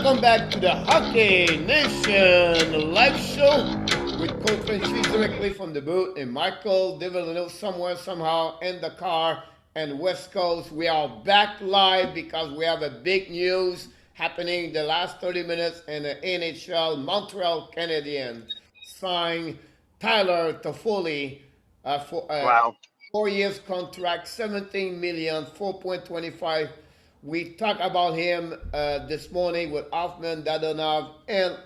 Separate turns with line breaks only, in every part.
Welcome back to the Hockey Nation live show with Coach Frenchy directly from the booth and Michael Devellano somewhere, somehow in the car and West Coast. We are back live because we have a big news happening the last 30 minutes in the NHL. Montreal Canadiens signed Tyler Toffoli for a
Wow.
4 years contract, 17 million, 4.25. We talked about him this morning with Hoffman, Dadonov, and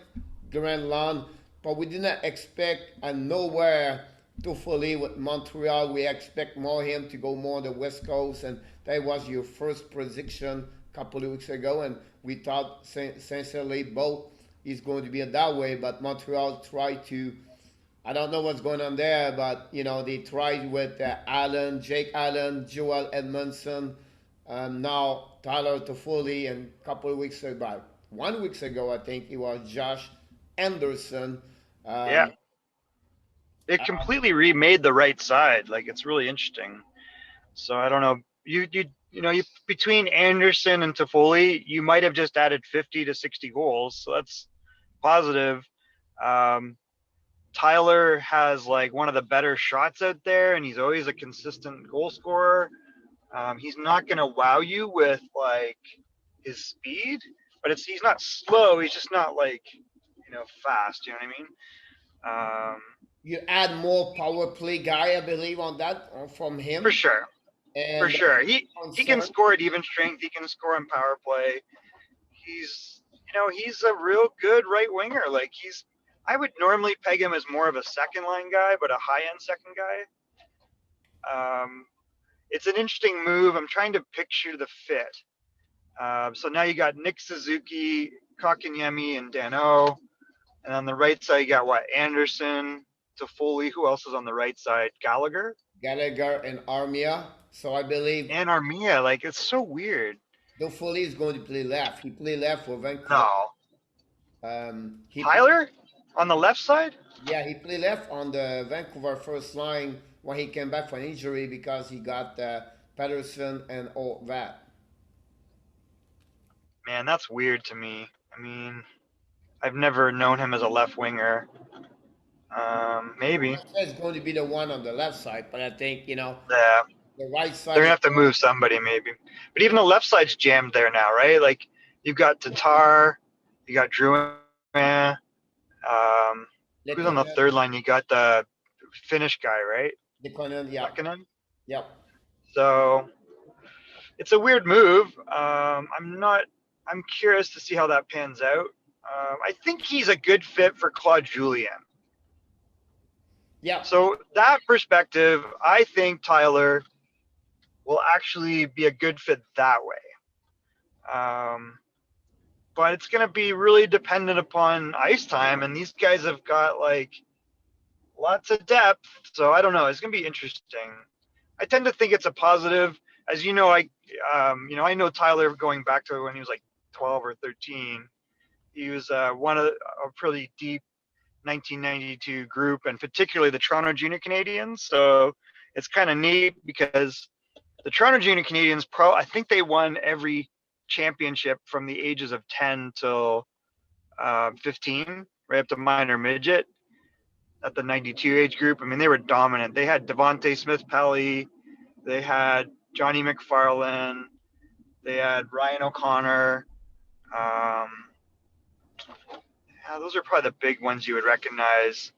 Grandland, but we did not expect and nowhere to fully with Montreal. We expect more him to go more on the West Coast, and that was your first prediction a couple of weeks ago, and we thought sincerely both is going to be that way, but Montreal tried to. I don't know what's going on there, but they tried with Allen, Jake Allen, Joel Edmondson, now Tyler Toffoli, and a couple of weeks ago, about 1 week ago, I think it was Josh Anderson.
Yeah.
Um,
It completely remade the right side. Like, it's really interesting. So I don't know. You between Anderson and Toffoli, you might have just added 50 to 60 goals. So that's positive. Um, Tyler has like one of the better shots out there, and he's always a consistent goal scorer. He's not going to wow you with like his speed, but he's not slow. He's just not like fast. You know what I mean?
you add more power play guy, I believe, on that from
For
him,
sure. For
and
sure. He can
concern.
score at even strength. He can score on power play. He's a real good right winger. Like I would normally peg him as more of a second line guy, but a high end second guy. It's an interesting move. I'm trying to picture the fit. So now you got Nick Suzuki, Kakanyemi, and Dano. And on the right side, you got what? Anderson, Toffoli. Who else is on the right side? Gallagher
Gallagher and Armia. So I believe
and Armia. Like, it's so weird.
Toffoli is going to play left. He played left for Vancouver.
No.
He
Tyler on the left side?
Yeah, he played left on the Vancouver first line when he came back from injury because he got Patterson and all that.
Man, that's weird to me. I mean, I've never known him as a left winger. Maybe.
It's going to be the one on the left side, but I think
Yeah.
the right
They're
side
gonna
is
have to move somebody maybe. But even the left side's jammed there now, right? Like you've got Tatar, you got Drouin. Who's on the
Lekonen.
third line? You got the Finnish guy, right?
Lekonen, yeah,
Lehkonen.
yep.
So it's a weird move. I'm not. I'm curious to see how that pans out. I think he's a good fit for Claude Julien.
Yeah,
So that perspective, I think Tyler will actually be a good fit that way. But it's going to be really dependent upon ice time, and these guys have got like lots of depth. So I don't know. It's going to be interesting. I tend to think it's a positive. As you know, I know Tyler going back to when he was like 12 or 13. He was one of a pretty deep 1992 group, and particularly the Toronto Junior Canadiens. So it's kind of neat because the Toronto Junior Canadiens I think they won every championship from the ages of 10 till 15, right up to minor midget at the 92 age group. I mean, they were dominant. They had Devontae Smith-Pelly, they had Johnny McFarlane, they had Ryan O'Connor. Yeah, those are probably the big ones you would recognize.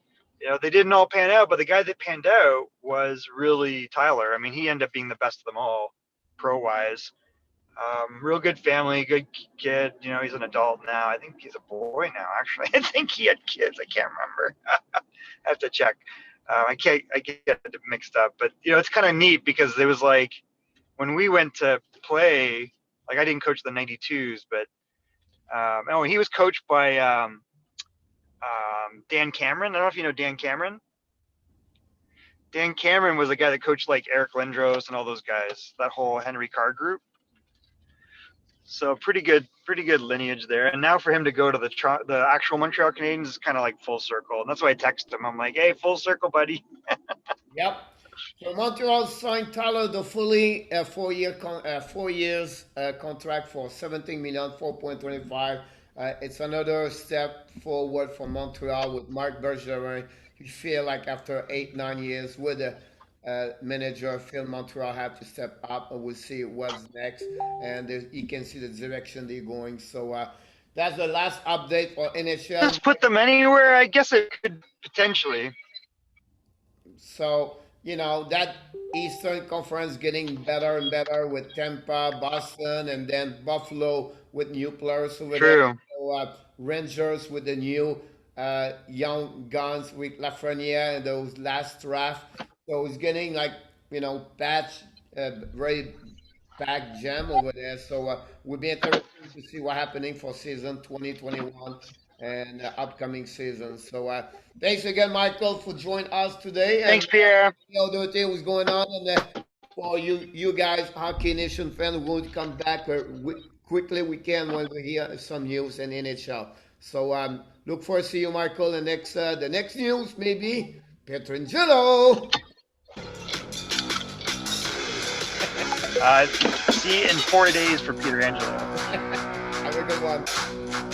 They didn't all pan out, but the guy that panned out was really Tyler. I mean, he ended up being the best of them all, pro-wise. Real good family, good kid. He's an adult now. I think he's a boy now, actually. I think he had kids. I can't remember. I have to check. I get it mixed up. But, it's kind of neat because it was like when we went to play, like I didn't coach the 92s, but he was coached by Dan Cameron. I don't know if you know Dan Cameron. Dan Cameron was the guy that coached like Eric Lindros and all those guys, that whole Henry Carr group. So pretty good lineage there. And now for him to go to the actual Montreal Canadiens is kind of like full circle. And that's why I texted him. I'm like, hey, full circle, buddy.
yep. So Montreal signed Tyler Toffoli a 4 years contract for 17 million, 4.25. It's another step forward for Montreal with Marc Bergevin. You feel like after 8, 9 years with the manager, Phil Montreal have to step up, and we'll see what's next. And you can see the direction they're going. So that's the last update for NHL.
Just put them anywhere. I guess it could potentially.
So, that Eastern Conference getting better and better with Tampa, Boston, and then Buffalo with new players over there.
True.
So, Rangers with the new young guns with Lafreniere and those last draft. So it's getting like, patch, very packed jam over there. So will be interesting to see what happening for season 2021 and upcoming season. So thanks again, Michael, for joining us today. And
Thanks, Pierre.
the other thing was going on, and for you guys, Hockey Nation fans, we're going to come back quickly we can when we hear some news in NHL. So look forward to see you, Michael. The next news maybe Pietrangelo.
See you in 4 days for Peter Angelo.
Have a good one.